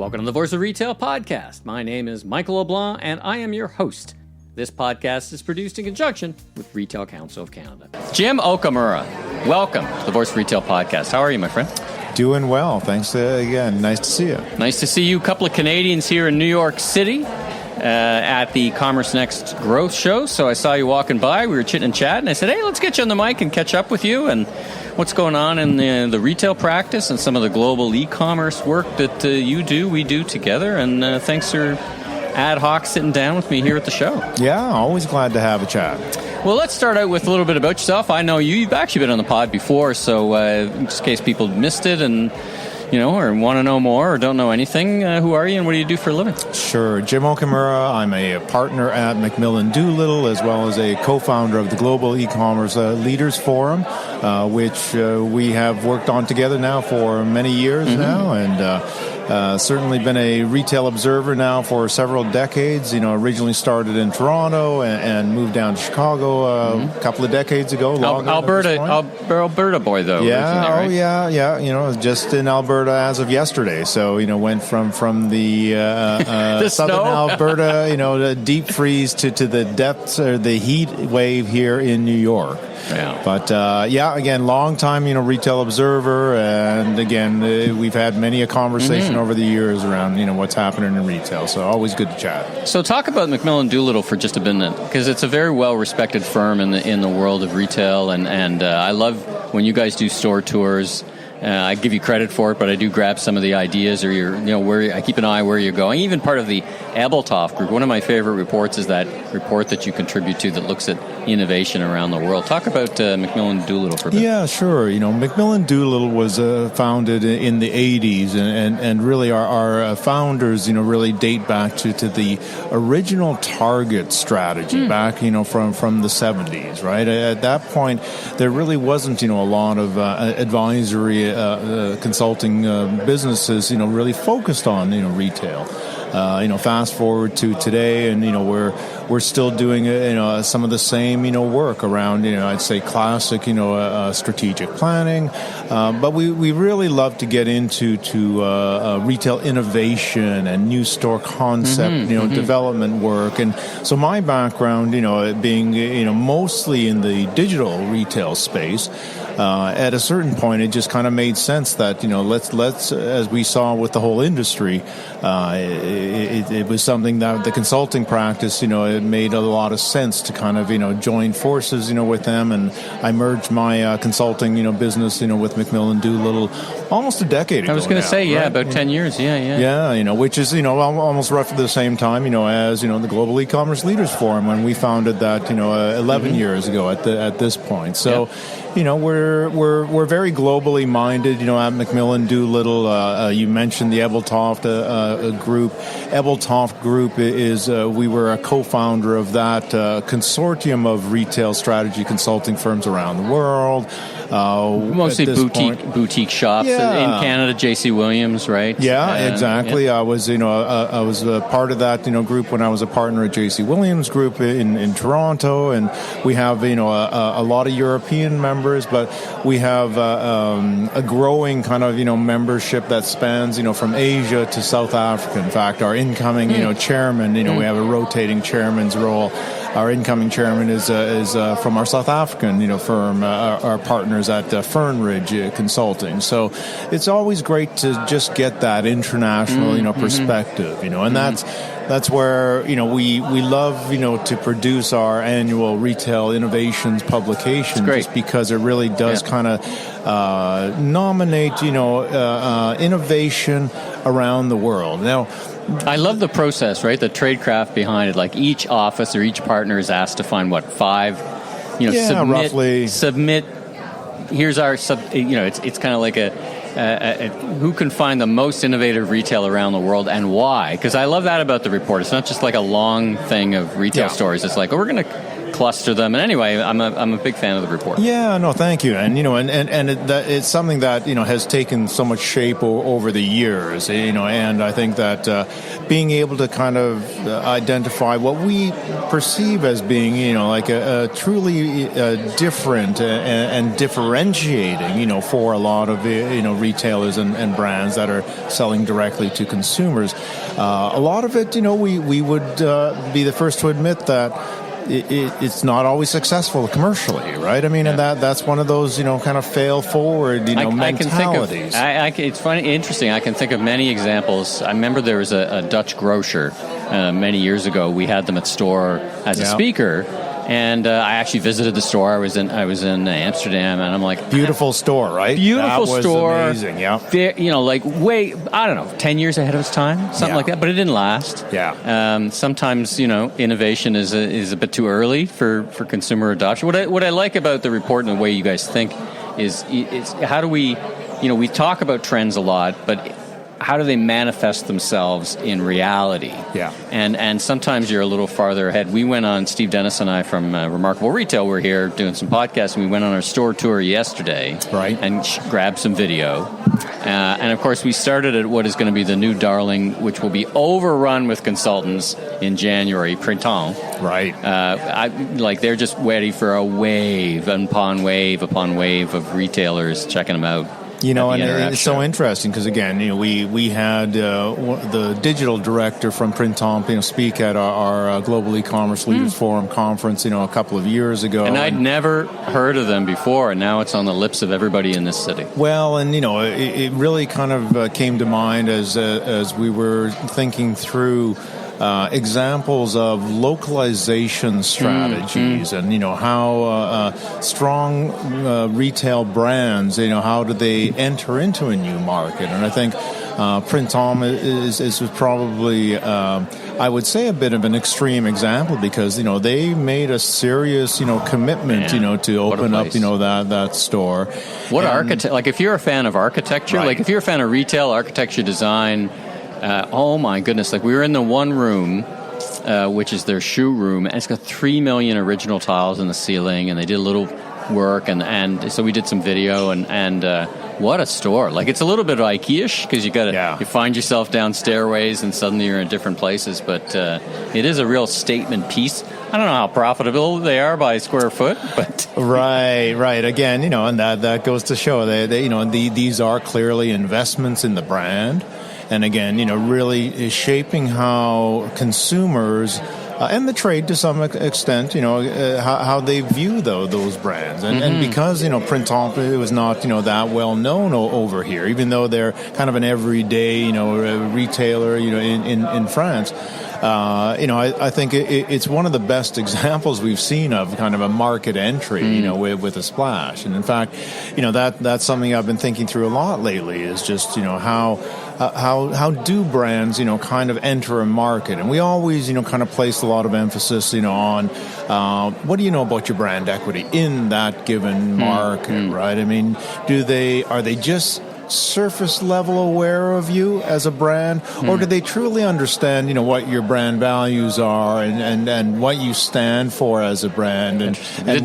Welcome to the Voice of Retail podcast. My name is Michael LeBlanc, and I am your host. This podcast is produced in conjunction with Retail Council of Canada. Jim Okamura, welcome to the Voice of Retail podcast. How are you, my friend? Doing well. Thanks again. Nice to see you. Nice to see you. A couple of Canadians here in New York City at the CommerceNext Growth Show. So I saw you walking by. We were chitting and chatting. I said, hey, let's get you on the mic and catch up with you and what's going on in the retail practice and some of the global e-commerce work that we do together. And thanks for ad hoc sitting down with me here at the show. Yeah, always glad to have a chat. Well, let's start out with a little bit about yourself. I know you've actually been on the pod before, so just in case people missed it and or want to know more or don't know anything, who are you and what do you do for a living? Sure. Jim Okamura. I'm a partner at McMillan Doolittle as well as a co-founder of the Global E-Commerce Leaders Forum, which we have worked on together now for many years now, and certainly been a retail observer now for several decades. Originally started in Toronto and moved down to Chicago a couple of decades ago. Alberta boy, though. Yeah, right? yeah. Just in Alberta as of yesterday. So, went from the southern Alberta, the deep freeze to the depths or the heat wave here in New York. Yeah. But, again, long time, retail observer. And again, we've had many a conversation over the years around, what's happening in retail. So always good to chat. So talk about McMillan Doolittle for just a minute, because it's a very well-respected firm in the world of retail. And I love when you guys do store tours. I give you credit for it, but I do grab some of the ideas, or I keep an eye where you're going. Even part of the Ebeltoft group. One of my favorite reports is that report that you contribute to that looks at innovation around the world. Talk about McMillan Doolittle for a bit. Yeah, sure. McMillan Doolittle was founded in the 80s, and really our founders, really date back to the original Target strategy back, from the 70s, right? At that point, there really wasn't, a lot of advisory consulting businesses, really focused on, retail. Fast forward to today, and we're still doing some of the same work around I'd say classic strategic planning, but we really love to get into retail innovation and new store concept development work. And so my background being mostly in the digital retail space. At a certain point, it just kind of made sense that let's as we saw with the whole industry, it was something that the consulting practice it made a lot of sense to kind of join forces with them, and I merged my consulting business with McMillan Doolittle almost a decade ago. I was going to say right? about 10 years, yeah, which is almost roughly the same time as the Global E-Commerce Leaders Forum when we founded that 11 years ago at this point. So. Yeah. We're very globally minded, at McMillan Doolittle. You mentioned the Ebeltoft group. Ebeltoft Group is, we were a co-founder of that consortium of retail strategy consulting firms around the world. Mostly boutique shops in Canada, J.C. Williams, right? Yeah, exactly. Yeah. I was a part of that, group when I was a partner at J.C. Williams Group in Toronto, and we have, a lot of European members, but we have a growing kind of, membership that spans, from Asia to South Africa. In fact, our incoming, chairman, we have a rotating chairman's role. Our incoming chairman is from our South African, firm, our partners at Fernridge Consulting. So it's always great to just get that international, perspective, and that's where, we love, to produce our annual retail innovations publication, just because it really does kind of nominate, innovation around the world. Now, I love the process, right? The tradecraft behind it. Like each office or each partner is asked to find 5, submit. Here's our it's kind of like who can find the most innovative retail around the world and why? Because I love that about the report. It's not just like a long thing of retail stories. It's like, we're going to cluster them. And anyway, I'm a big fan of the report. Yeah, no, thank you. And it's something that has taken so much shape over the years. And I think that being able to kind of identify what we perceive as being like a truly different and differentiating for a lot of retailers and brands that are selling directly to consumers. A lot of it, we would be the first to admit that it's not always successful commercially, right? I mean, and that's one of those, kind of fail forward, mentalities. It's funny, interesting. I can think of many examples. I remember there was a Dutch grocer many years ago. We had them at store as a speaker. And I actually visited the store. I was in Amsterdam, and I'm like, beautiful store, right? Beautiful store, amazing. Yeah, way, I don't know, 10 years ahead of its time, something like that. But it didn't last. Yeah. Sometimes innovation is a bit too early for consumer adoption. What I like about the report and the way you guys think is how do we, we talk about trends a lot, but how do they manifest themselves in reality? Yeah. And sometimes you're a little farther ahead. We went on, Steve Dennis and I from Remarkable Retail were here doing some podcasts, and we went on our store tour yesterday. Right. And grabbed some video. And of course, we started at what is going to be the new darling, which will be overrun with consultants in January, Printemps. Right. They're just ready for a wave upon wave of retailers checking them out. And it's so interesting because, again, we had the digital director from Printemps, speak at our Global E-Commerce Leaders Forum conference, a couple of years ago. And I'd never heard of them before, and now it's on the lips of everybody in this city. Well, and, it really kind of came to mind as we were thinking through examples of localization strategies and how strong retail brands, how do they enter into a new market. And I think Printemps is probably, I would say, a bit of an extreme example because, they made a serious, commitment, to open up, that store. What architect? If you're a fan of architecture, right. If you're a fan of retail, architecture, design, oh my goodness! We were in the one room, which is their shoe room, and it's got 3 million original tiles in the ceiling, and they did a little work, and so we did some video, and what a store! It's a little bit IKEA-ish because you find yourself down stairways, and suddenly you're in different places. But it is a real statement piece. I don't know how profitable they are by square foot, but right. Again, and that goes to show that these are clearly investments in the brand. And again, really shaping how consumers and the trade to some extent, how they view those brands. And because, Printemps was not, that well known over here, even though they're kind of an everyday, retailer, in France. I think it's one of the best examples we've seen of kind of a market entry, with a splash. And in fact, that's something I've been thinking through a lot lately is just, how do brands, kind of enter a market? And we always, kind of place a lot of emphasis, on what do you know about your brand equity in that given market, right? I mean, are they just surface level aware of you as a brand, or do they truly understand, what your brand values are and what you stand for as a brand and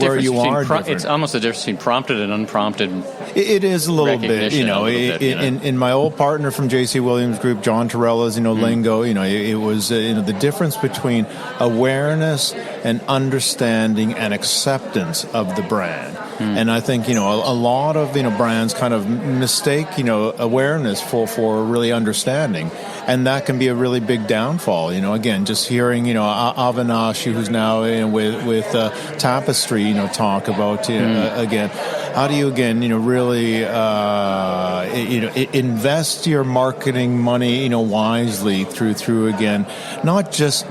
where you are different? It's almost the difference between prompted and unprompted. It is a little bit, in my old partner from JC Williams Group, John Torrella's, lingo, it was, the difference between awareness and understanding and acceptance of the brand. And I think, a lot of, brands kind of mistake, awareness for really understanding. And that can be a really big downfall. Again, just hearing, Avinash, who's now with Tapestry, talk about, again, how do you, again, really, invest your marketing money, wisely through again, not just,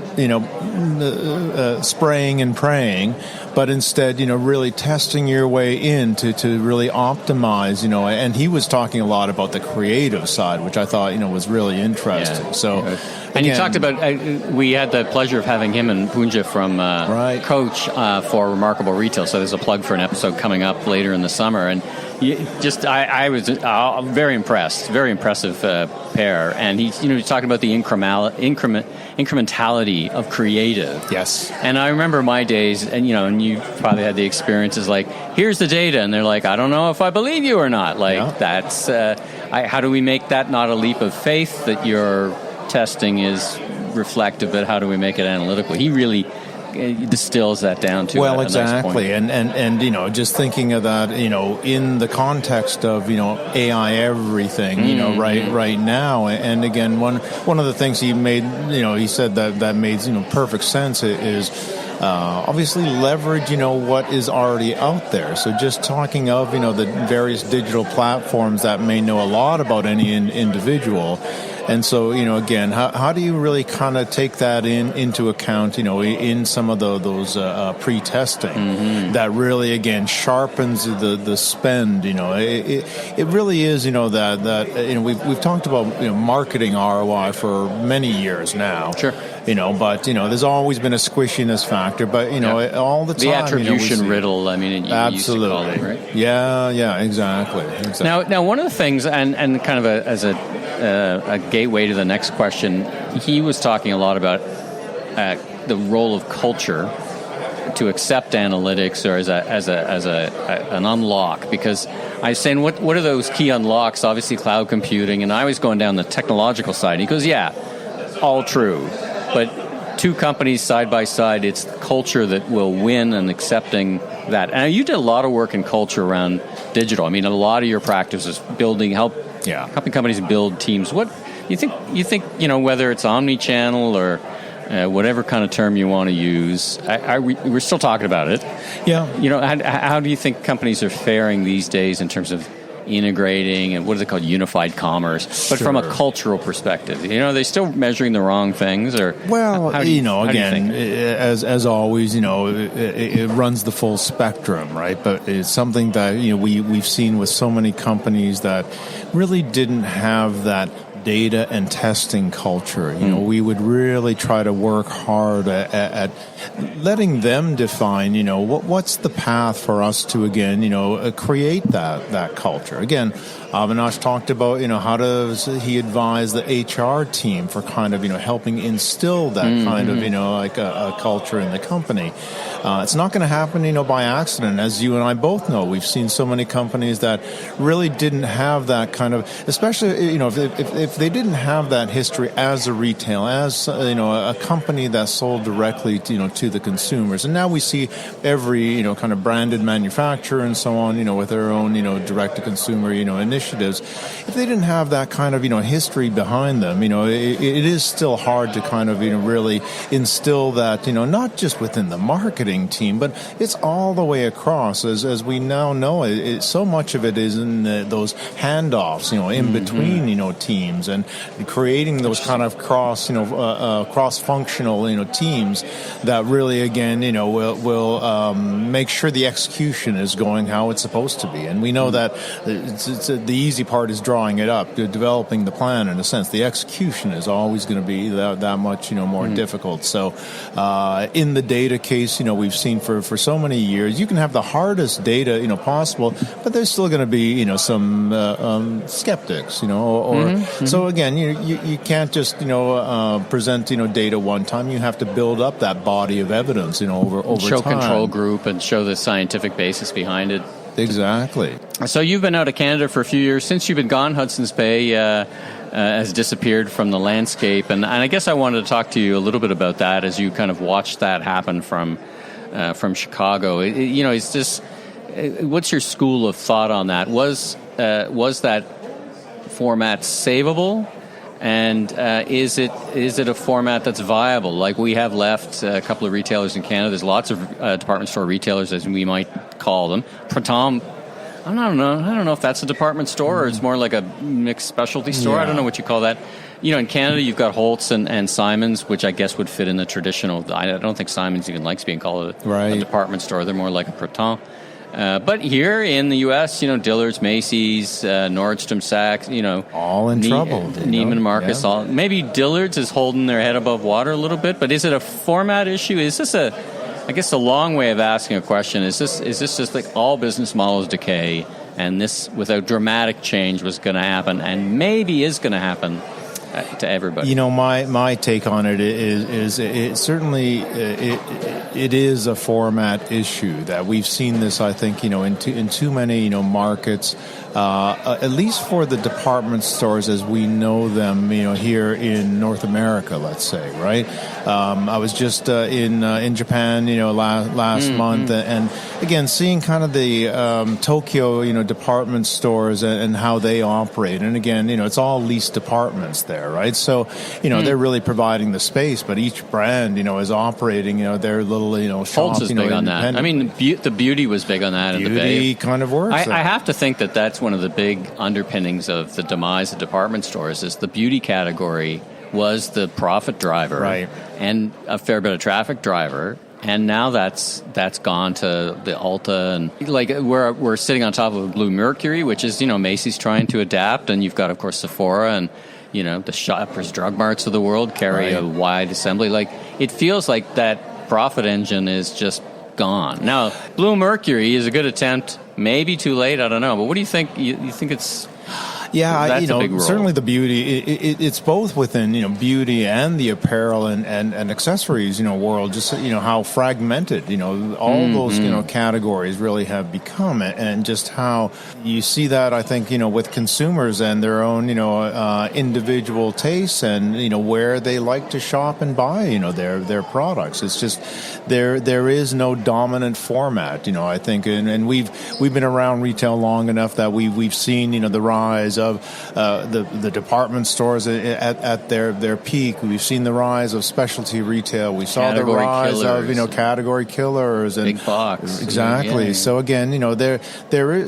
spraying and praying, but instead, really testing your way in to really optimize, and he was talking a lot about the creative side, which I thought, was really interesting. Yeah. So, and you talked about, we had the pleasure of having him and Punja from Coach for Remarkable Retail. So there's a plug for an episode coming up later in the summer. And I was very impressed. Very impressive pair. And he's talking about the incrementality of creative. Yes. And I remember my days, and you probably had the experiences like, here's the data, and they're like, I don't know if I believe you or not. Like that's how do we make that not a leap of faith that your testing is reflective, but how do we make it analytical? He really distills that down to exactly. A nice point. And just thinking of that, in the context of AI everything, right now. And again, one of the things he made, he said that made perfect sense is obviously leverage what is already out there. So just talking of the various digital platforms that may know a lot about any individual. And so, again, how do you really kind of take that into account, in some of those pre-testing that really, again, sharpens the spend, it really is, that we've talked about, marketing ROI for many years now. Sure. But, there's always been a squishiness factor, but, all the time. The attribution riddle, absolutely. Used to call it, right? Yeah, exactly. Now, one of the things, and kind of as a gateway to the next question, he was talking a lot about the role of culture to accept analytics or as an unlock, because I was saying, what are those key unlocks? Obviously, cloud computing, and I was going down the technological side. And he goes, yeah, all true, but two companies side by side, it's culture that will win and accepting that. And you did a lot of work in culture around digital. I mean, a lot of your practice is helping companies build teams. What you think? Whether it's omni-channel or whatever kind of term you want to use, we're still talking about it. Yeah. How do you think companies are faring these days in terms of integrating and what is it called, unified commerce, but from a cultural perspective? Are they still measuring the wrong things, or as always, it runs the full spectrum, right? But it's something that we've seen with so many companies that really didn't have that data and testing culture. We would really try to work hard at letting them define, what's the path for us to, again, create that culture. Again, Avinash talked about, how does he advise the HR team for kind of, helping instill that kind of, like a culture in the company. It's not going to happen, by accident. As you and I both know, we've seen so many companies that really didn't have that kind of, especially, if they didn't have that history as a retail, as, a company that sold directly, to the consumers. And now we see every, kind of branded manufacturer and so on, with their own, direct-to-consumer, initiatives. If they didn't have that kind of, history behind them, it is still hard to kind of, really instill that, not just within the marketing team, but it's all the way across. As we now know, so much of it is in those handoffs, in between, teams, and creating those kind of cross-functional, teams that really, again, will make sure the execution is going how it's supposed to be. And we know that the easy part is drawing it up, developing the plan. In a sense, the execution is always going to be that much, more difficult. So, in the data case, we've seen for so many years, you can have the hardest data, possible, but there's still going to be, some skeptics, so again, you can't just, present, data one time. You have to build up that body of evidence, over show time. Control group and show the scientific basis behind it. Exactly. So you've been out of Canada for a few years. Since you've been gone, Hudson's Bay has disappeared from the landscape. And I guess I wanted to talk to you a little bit about that as you kind of watched that happen from Chicago. It's just, what's your school of thought on that? Was that format savable? And is it a format that's viable? Like we have left a couple of retailers in Canada. There's lots of department store retailers, as we might call them. Printemps, I don't know if that's a department store or it's more like a mixed specialty store. Yeah. I don't know what you call that. In Canada, you've got Holtz and Simons, which I guess would fit in the traditional. I don't think Simons even likes being called a department store. They're more like a Printemps. But here in the U.S., Dillard's, Macy's, Nordstrom, Saks, all in trouble. Neiman Marcus, all. Maybe Dillard's is holding their head above water a little bit, but is it a format issue? Is this I guess the long way of asking a question is this just like all business models decay, and this without dramatic change was going to happen, and maybe is going to happen to everybody? My take on it is it certainly it is a format issue that we've seen this, I think, in too many markets, at least for the department stores as we know them, here in North America, let's say, right? I was just in Japan, last month, and again seeing kind of the Tokyo, department stores and how they operate, and again, it's all leased departments there, right? So, they're really providing the space, but each brand, is operating, their little, shop. Pulse is big on that. I mean, the beauty was big on that. Beauty in the Bay. kind of works. I have to think that that's one of the big underpinnings of the demise of department stores is the beauty category was the profit driver, right, and a fair bit of traffic driver. And now that's gone to the Ulta, and like we're sitting on top of a Blue Mercury, which is Macy's trying to adapt, and you've got of course Sephora and the Shoppers Drug Marts of the world carry a wide assembly. Like it feels like that profit engine is just gone. Now Blue Mercury is a good attempt, maybe too late. I don't know, but what do you think? You think it's? Yeah, that's a big role. Certainly the beauty. It's both within beauty and the apparel and accessories world. Just how fragmented all those categories really have become, and just how you see that I think with consumers and their own individual tastes and where they like to shop and buy their products. It's just there is no dominant format. I think, and we've been around retail long enough that we've seen the rise of the department stores at their peak. We've seen the rise of specialty retail. We saw the rise of category killers and big box. Exactly. Yeah. So again,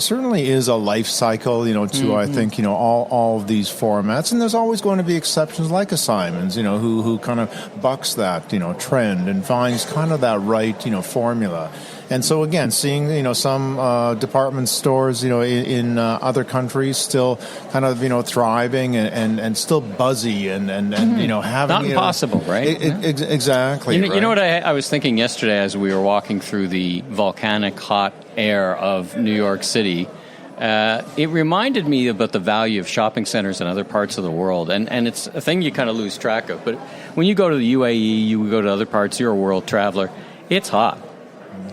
certainly is a life cycle to I think all of these formats, and there's always going to be exceptions like a Simons who kind of bucks that trend and finds kind of that right formula. And so again, seeing some department stores in other countries still kind of thriving and still buzzy and having not impossible, right? Exactly. You know what I was thinking yesterday as we were walking through the volcanic hot air of New York City. It reminded me about the value of shopping centers in other parts of the world, and it's a thing you kind of lose track of. But when you go to the UAE, you go to other parts, you're a world traveler. It's hot.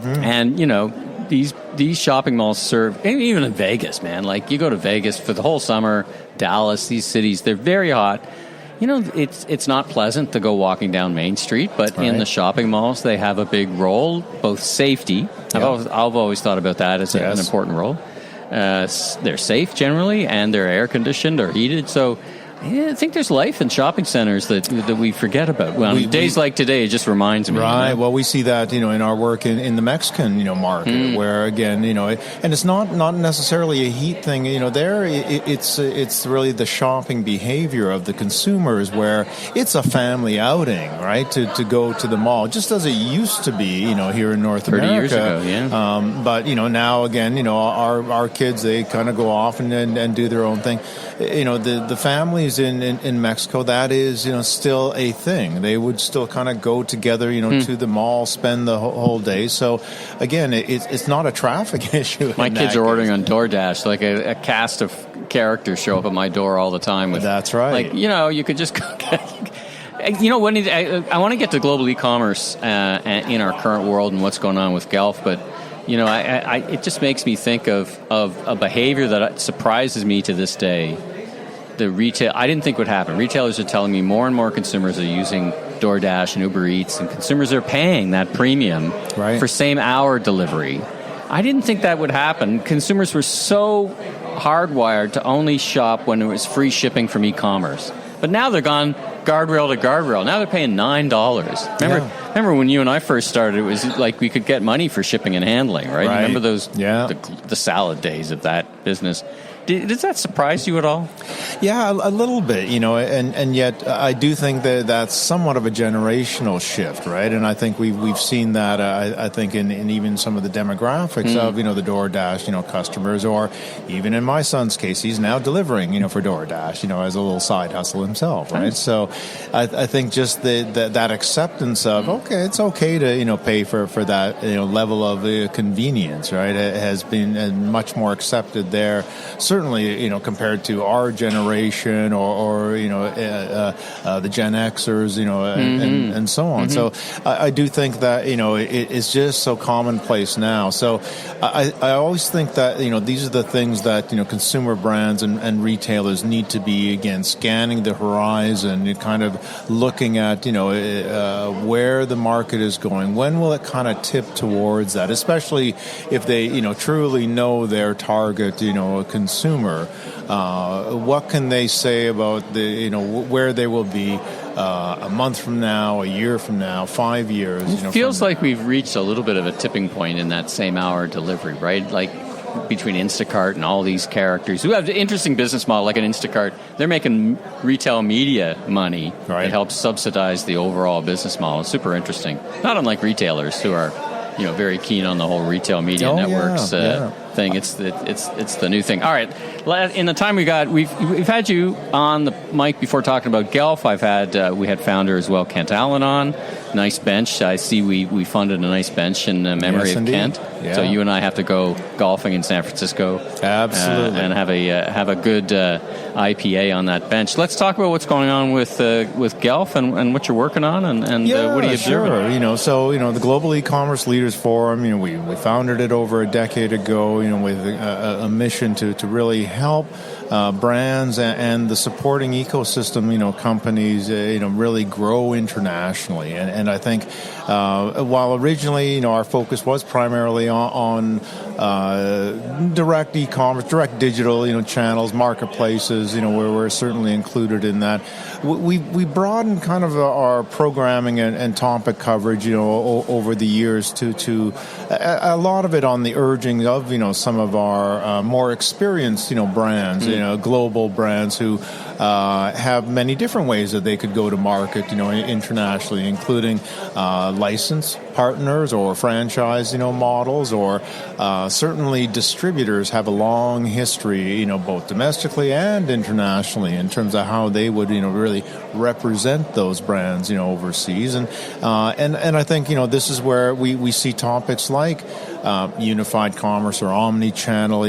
And these shopping malls serve, even in Vegas, man. Like you go to Vegas for the whole summer, Dallas, these cities, they're very hot. It's not pleasant to go walking down Main Street, but in the shopping malls, they have a big role, both safety. Yeah. I've always thought about that as an important role. They're safe generally, and they're air conditioned or heated. So I think there's life in shopping centers that we forget about. Well, days like today, it just reminds me. Right. Well, we see that in our work in the Mexican market, where again and it's not necessarily a heat thing. There it's really the shopping behavior of the consumers, where it's a family outing, right? To go to the mall, just as it used to be, here in North America. 30 years ago, yeah. But now again, our kids, they kind of go off and do their own thing. The families in Mexico, that is still a thing. They would still kind of go together to the mall, spend the whole day. So again, it's not a traffic issue. My kids are ordering on DoorDash, like a cast of characters show up at my door all the time. That's right. Like you could just go get, I want to get to global e-commerce in our current world and what's going on with GELF, but it just makes me think of a behavior that surprises me to this day. The retail, I didn't think would happen. Retailers are telling me more and more consumers are using DoorDash and Uber Eats, and consumers are paying that premium for same hour delivery. I didn't think that would happen. Consumers were so hardwired to only shop when it was free shipping from e-commerce. But now they're gone guardrail to guardrail. Now they're paying $9. Remember when you and I first started, it was like we could get money for shipping and handling, right? Remember those the salad days of that business? Does that surprise you at all? Yeah, a little bit, and yet I do think that that's somewhat of a generational shift, right? And I think we've seen that, I think, in even some of the demographics of, the DoorDash, customers, or even in my son's case, he's now delivering, for DoorDash, as a little side hustle himself, right? So I think just that acceptance of, it's okay to pay for that level of convenience, right? It has been much more accepted there, certainly compared to our generation or the Gen Xers, and so on. So I do think that it's just so commonplace now. So I always think that these are the things that consumer brands and retailers need to be, again, scanning the horizon, kind of looking at where the market is going. When will it kind of tip towards that, especially if they truly know their target consumer? What can they say about the where they will be a month from now, a year from now, 5 years? It feels like we've reached a little bit of a tipping point in that same hour delivery, right? Like between Instacart and all these characters who have an interesting business model, like an Instacart. They're making retail media money that helps subsidize the overall business model. It's super interesting. Not unlike retailers who are very keen on the whole retail media networks thing. It's the new thing. All right, in the time we got, we've had you on the mic before talking about GELF. We had founder as well, Kent Allen, on. Nice bench. I see we funded a nice bench in memory of Kent. Yeah. So you and I have to go golfing in San Francisco. Absolutely. And have a good IPA on that bench. Let's talk about what's going on with GELF and what you're working on and what are you observing? Sure. So the Global E-commerce Leaders Forum. We founded it over a decade ago. With a mission to really help brands and the supporting ecosystem, companies, really grow internationally. And I think while originally, our focus was primarily on direct e-commerce, direct digital, channels, marketplaces, where we're certainly included in that. We broadened kind of our programming and topic coverage, over the years to a lot of it on the urging of, some of our more experienced, brands, global brands who have many different ways that they could go to market, internationally, including license partners or franchise, models, or certainly distributors have a long history, both domestically and internationally in terms of how they would, really represent those brands, overseas. And I think, this is where we see topics like unified commerce or omni-channel,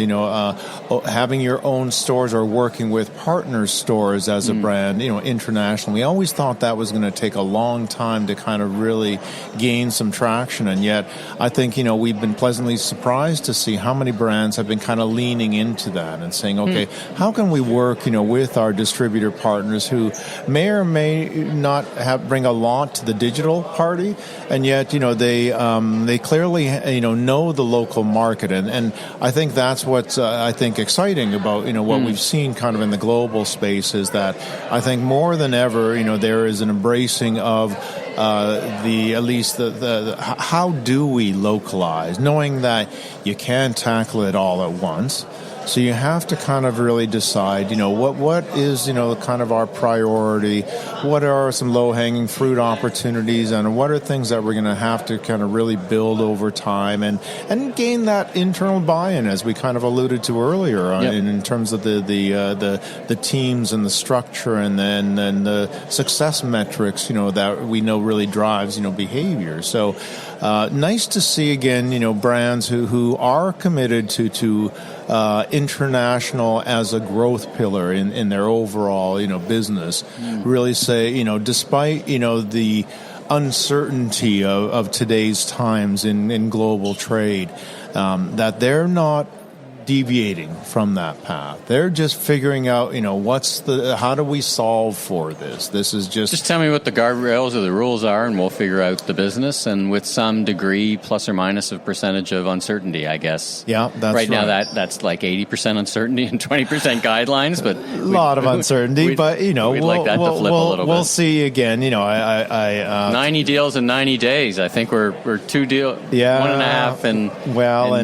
having your own stores or working with partner stores as a brand, internationally. We always thought that was going to take a long time to kind of really gain some traction, and yet I think, we've been pleasantly surprised to see how many brands have been kind of leaning into that and saying, okay, how can we work, with our distributor partners who may or may not bring a lot to the digital party, and yet, they clearly, know the local market, and I think that's what's I think exciting about what we've seen kind of in the global space is that I think more than ever there is an embracing of the how do we localize, knowing that you can't tackle it all at once. So you have to kind of really decide, what is, kind of our priority, what are some low-hanging fruit opportunities, and what are things that we're going to have to kind of really build over time and gain that internal buy-in, as we kind of alluded to earlier, in terms of the teams and the structure and then the success metrics, that we know really drives, behavior. So nice to see again, brands who are committed to international as a growth pillar in their overall, business. Really say, despite, the uncertainty of today's times in global trade, that they're not deviating from that path. They're just figuring out, how do we solve for this? This is just tell me what the guardrails or the rules are, and we'll figure out the business, and with some degree, plus or minus of percentage of uncertainty, I guess. Yeah, that's right. Now that's like 80% uncertainty and 20% guidelines, but a lot of uncertainty. But we'd like that to flip a little bit. We'll see again. 90 deals in 90 days. I think we're 2 deals, 1.5 and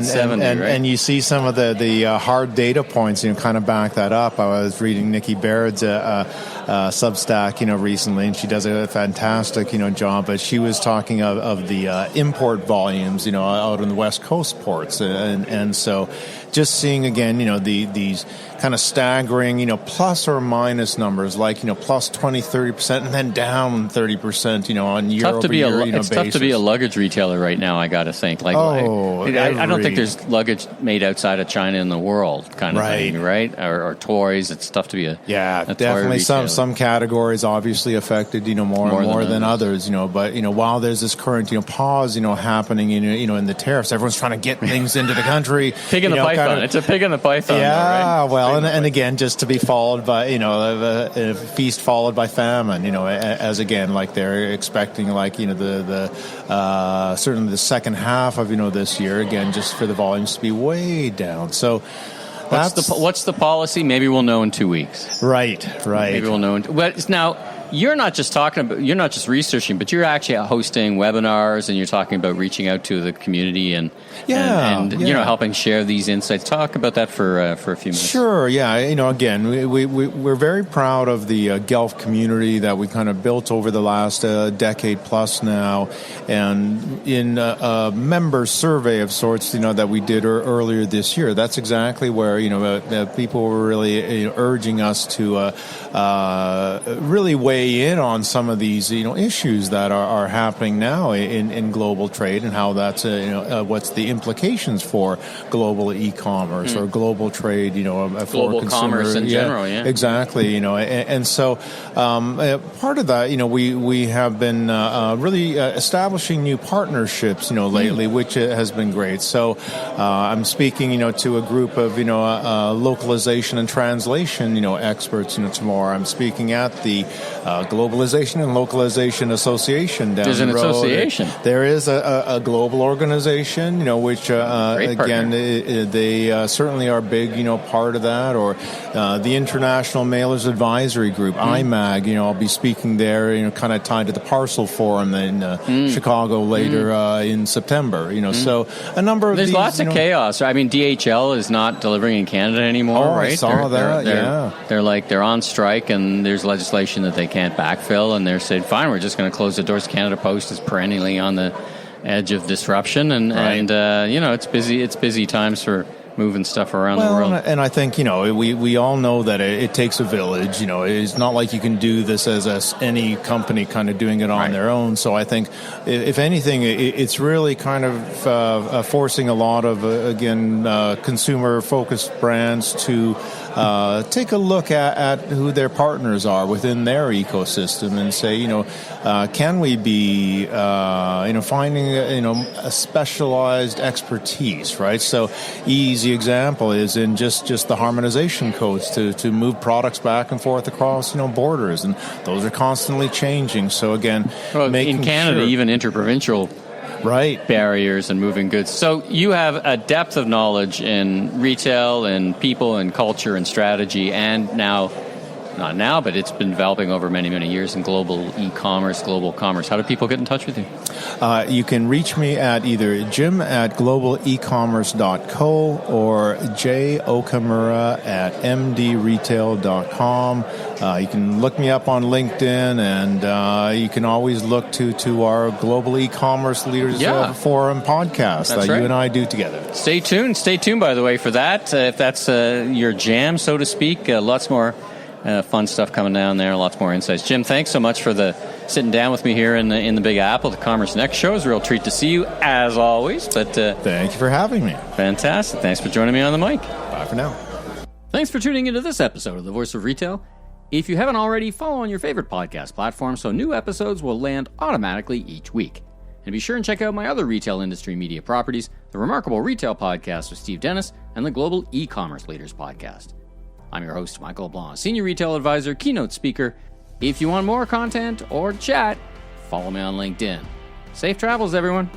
70, right? And you see some of the hard data points, kind of back that up. I was reading Nikki Baird's Substack, recently, and she does a fantastic, job. But she was talking of the import volumes, out in the West Coast ports, and so just seeing again, these kind of staggering, plus or minus numbers, like, plus 20, 30%, and then down 30%, on year over year It's tough to be a luggage retailer right now, I got to think. I don't think there's luggage made outside of China in the world, kind of thing, right? Or toys. It's tough to be a definitely some categories obviously affected, more than others, but while there's this current, pause, happening, in the tariffs, everyone's trying to get things into the country. Pig in the python. It's a pig in the python. Yeah, though, right? Well, and again, just to be followed by, a feast followed by famine, as again, like they're expecting, like, the certainly the second half of, this year, again, just for the volumes to be way down. So what's the policy? Maybe we'll know in 2 weeks. Right. Maybe we'll know. But now, you're not just researching, but you're actually hosting webinars, and you're talking about reaching out to the community and helping share these insights. Talk about that for a few minutes. Sure. Yeah. Again, we're very proud of the GELF community that we kind of built over the last decade plus now, and in a member survey of sorts, that we did earlier this year. That's exactly where people were really urging us to really weigh in on some of these issues that are happening now in global trade, and how that's what's the implications for global e-commerce or global trade, for global consumer commerce in general. Exactly. And so part of that, we have been really establishing new partnerships, lately, which has been great. So I'm speaking, to a group of localization and translation experts tomorrow. I'm speaking at the Globalization and Localization Association down There's the an road. association. There is a global organization, which again they certainly are big, part of that. Or the International Mailers Advisory Group, IMAG. I'll be speaking there, kind of tied to the Parcel Forum in Chicago later in September. So a number of there's lots of chaos. I mean, DHL is not delivering in Canada anymore, right? I saw that. They're on strike, and there's legislation that they can't backfill, and they're saying, fine, we're just going to close the doors. Canada Post is perennially on the edge of disruption, and it's busy times for moving stuff around the world. And I think, we all know that it takes a village. It's not like you can do this as any company kind of doing it on their own. So I think, if anything, it's really kind of forcing a lot of, consumer-focused brands to take a look at who their partners are within their ecosystem and say, can we be, finding, a specialized expertise, right? So easy example is in just the harmonization codes to move products back and forth across, borders, and those are constantly changing. So again, in Canada, even interprovincial barriers and moving goods. So you have a depth of knowledge in retail and people and culture and strategy, and not now, but it's been developing over many, many years in global e-commerce, global commerce. How do people get in touch with you? You can reach me at either jim@globalecommerce.co or jokamura@mdretail.com. You can look me up on LinkedIn, and you can always look to our Global E-Commerce Leaders Forum podcast that you and I do together. Stay tuned, by the way, for that. If that's your jam, so to speak, lots more fun stuff coming down there, lots more insights. Jim, thanks so much for sitting down with me here in the Big Apple, the CommerceNext show. It's a real treat to see you, as always. But thank you for having me. Fantastic. Thanks for joining me on the mic. Bye for now. Thanks for tuning into this episode of The Voice of Retail. If you haven't already, follow on your favorite podcast platform so new episodes will land automatically each week. And be sure and check out my other retail industry media properties, the Remarkable Retail Podcast with Steve Dennis and the Global E-Commerce Leaders Podcast. I'm your host, Michael LeBlanc, Senior Retail Advisor, Keynote Speaker. If you want more content or chat, follow me on LinkedIn. Safe travels, everyone.